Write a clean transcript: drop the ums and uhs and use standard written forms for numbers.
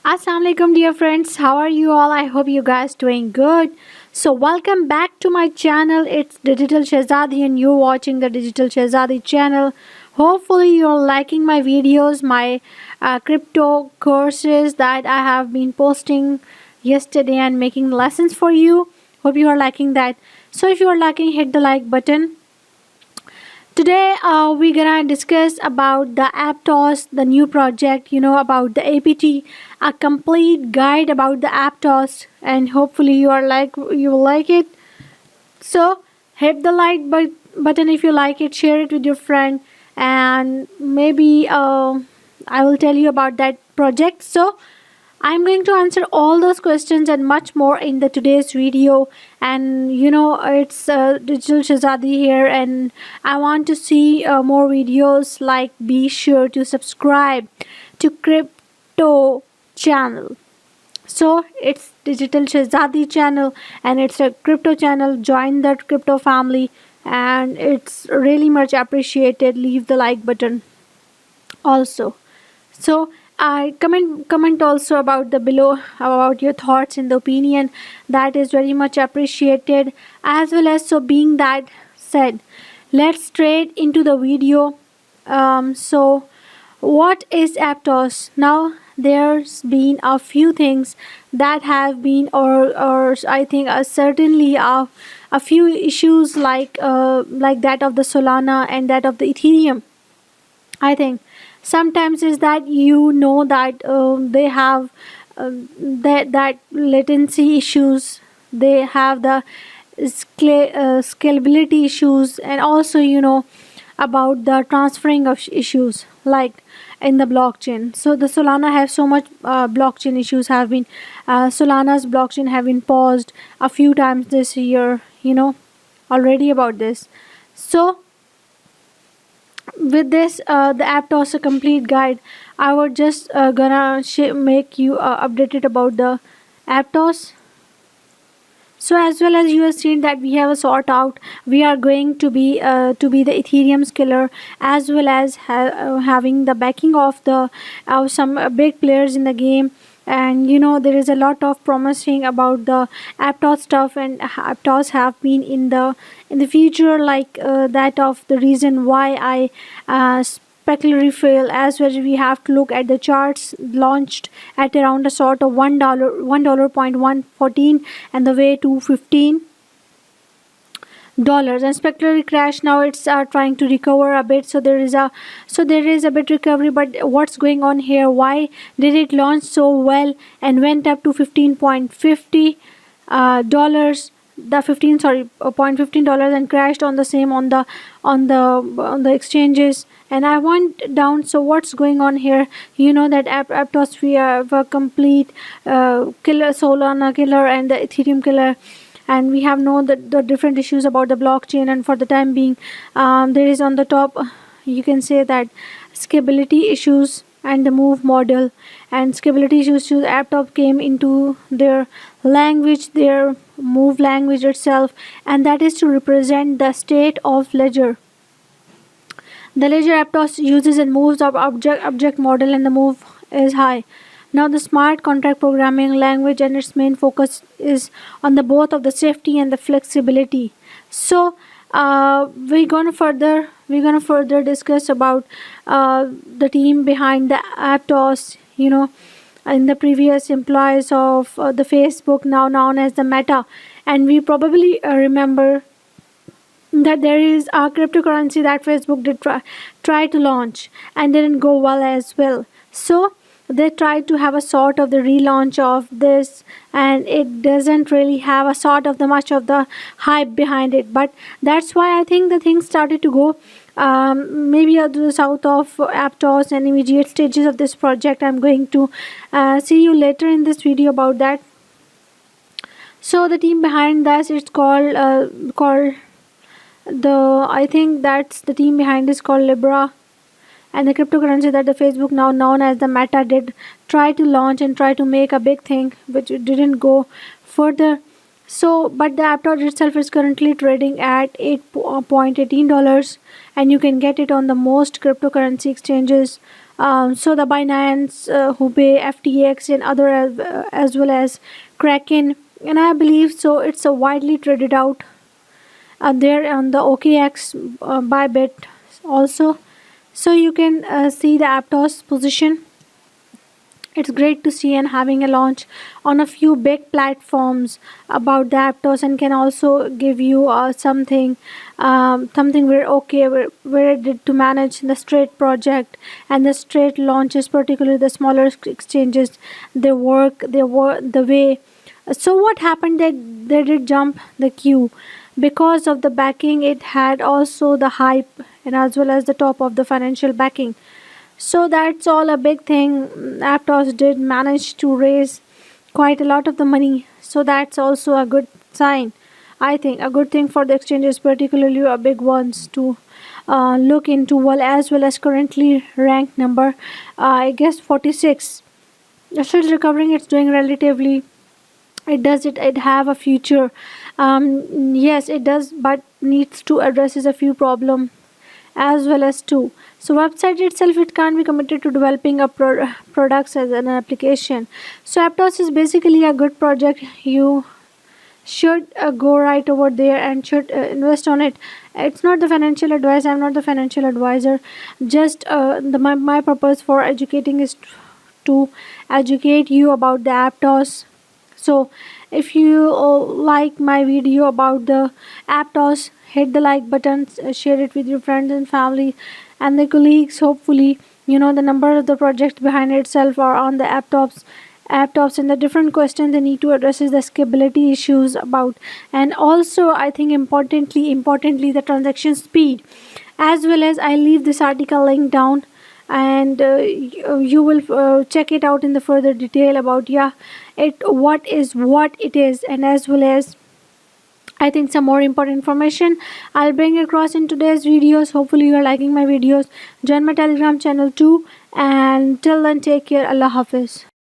Assalamu alaikum dear friends, how are you all? I hope you guys doing good. So welcome back to my channel. It's Digital Shahzadi and you're watching the Digital Shahzadi channel. Hopefully you're liking my videos, my crypto courses that I have been posting yesterday and making lessons for you. Hope you are liking that. So if you are liking, hit the like button. Today we're gonna discuss about the Aptos, the new project, about the APT, a complete guide about the Aptos, and hopefully you will like it. So hit the button if you like it, share it with your friend, and maybe I will tell you about that project. So I'm going to answer all those questions and much more in the today's video. And it's Digital Shahzadi here, and I want to see more videos. Like, be sure to subscribe to Crypto channel. So it's Digital Shahzadi channel, and it's a crypto channel. Join the crypto family, and it's really much appreciated. Leave the like button also. So I comment also about the below about your thoughts and the opinion. That is very much appreciated as well. As so being that said, let's straight into the video. So what is Aptos? Now there's been a few things that have been, or I think certainly a few issues like that of the Solana and that of the Ethereum. I think sometimes is that that they have that latency issues. They have the scalability issues, and also about the transferring of issues like in the blockchain. So the Solana have so much blockchain issues have been. Solana's blockchain have been paused a few times this year. Already about this. So with this the Aptos a complete guide, I would just gonna make you updated about the Aptos. So as well as you have seen that we have a sort out, we are going to be the Ethereum's killer, as well as having the backing of the some big players in the game. And there is a lot of promising about the Aptos stuff, and Aptos have been in the future, like that of the reason why I specularly fail. As well, we have to look at the charts launched at around a sort of $1 point 114 and the way to $15, and specularly crash. Now it's trying to recover a bit. So there is a bit recovery, but what's going on here? Why did it launch so well and went up to 15.50 dollars, the 15 sorry point $15, and crashed on the same on the exchanges, and I went down. So what's going on here? That Aptos, we have a complete killer, Solana killer and the Ethereum killer, and we have known the different issues about the blockchain. And for the time being, there is on the top, you can say that scalability issues and the move model. And scalability issues to Aptos came into their language, their move language itself, and that is to represent the state of ledger. The ledger Aptos uses and moves of object model, and the move is high. Now the smart contract programming language, and its main focus is on the both of the safety and the flexibility. So we're gonna further discuss about the team behind the Aptos. In the previous employees of the Facebook, now known as the Meta, and we probably remember that there is a cryptocurrency that Facebook did try to launch and didn't go well as well. So they tried to have a sort of the relaunch of this, and it doesn't really have a sort of the much of the hype behind it. But that's why I think the things started to go maybe to the south of Aptos and immediate stages of this project. I'm going to see you later in this video about that. So the team behind this, it's called the I think that's the team behind is called Libra, and the cryptocurrency that the Facebook, now known as the Meta, did try to launch and try to make a big thing, which it didn't go further. So but the Aptos itself is currently trading at $8.18, and you can get it on the most cryptocurrency exchanges So the Binance, Hubei, FTX, and other as well as Kraken, and I believe so. It's a widely traded out there on the OKX Bybit also. So you can see the Aptos position. It's great to see and having a launch on a few big platforms about the Aptos, and can also give you something where okay where it did to manage the straight project and the straight launches, particularly the smaller exchanges. They work the way. So what happened that they did jump the queue because of the backing. It had also the hype and as well as the top of the financial backing. So that's all a big thing. Aptos did manage to raise quite a lot of the money. So that's also a good sign. I think a good thing for the exchanges, particularly a big ones, to look into. Well as currently ranked number, I guess 46. Still recovering. It's doing relatively. It have a future. Yes, it does, but needs to addresses a few problem as well as two. So website itself, it can't be committed to developing a products as an application. So Aptos is basically a good project. You should go right over there and should invest on it. It's not the financial advice. I'm not the financial advisor. Just my purpose for educating is to educate you about the Aptos. So if you like my video about the Aptos, hit the like button, share it with your friends and family and the colleagues. Hopefully, the number of the projects behind itself are on the Aptos, and the different questions they need to address is the scalability issues about, and also I think importantly the transaction speed, as well as I leave this article link down, and you will check it out in the further detail about, yeah, what it is, and as well as I think some more important information I'll bring across in today's videos. Hopefully you are liking my videos. Join my Telegram channel too, and till then, take care. Allah Hafiz.